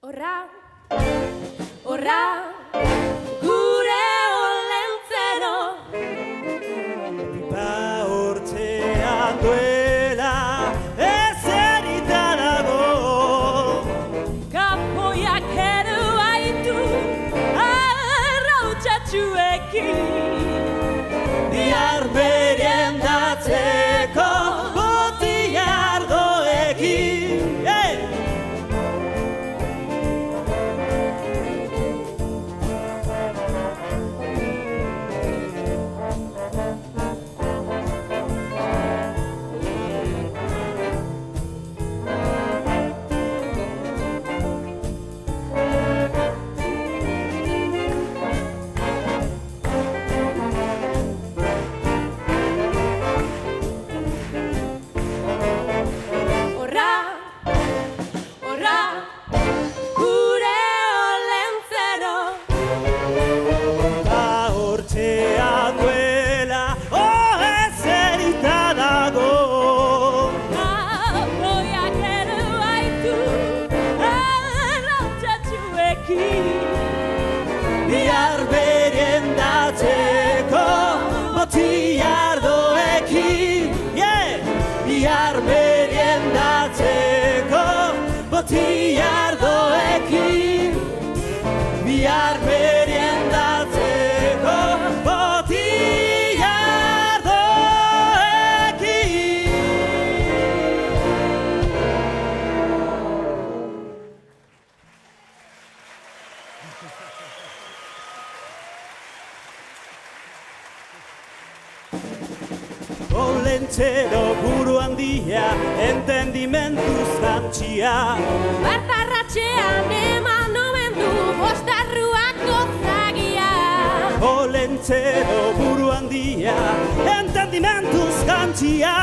Horra, horra, gure olentzero. Pipa urtean duela ezerita dago. Kapoiak edo haitu arrautzatxuekin. Bihar berien datzeko botiardoekin. Bihar berien datzeko botiardoekin. Bihar berien datzeko botiardoekin. Bihar berien datzeko Olentzero buru handia, entendimenduz jantzia. Bartarratxean eman omen du bostarruak gozagia. Olentzero buru handia, entendimenduz jantzia.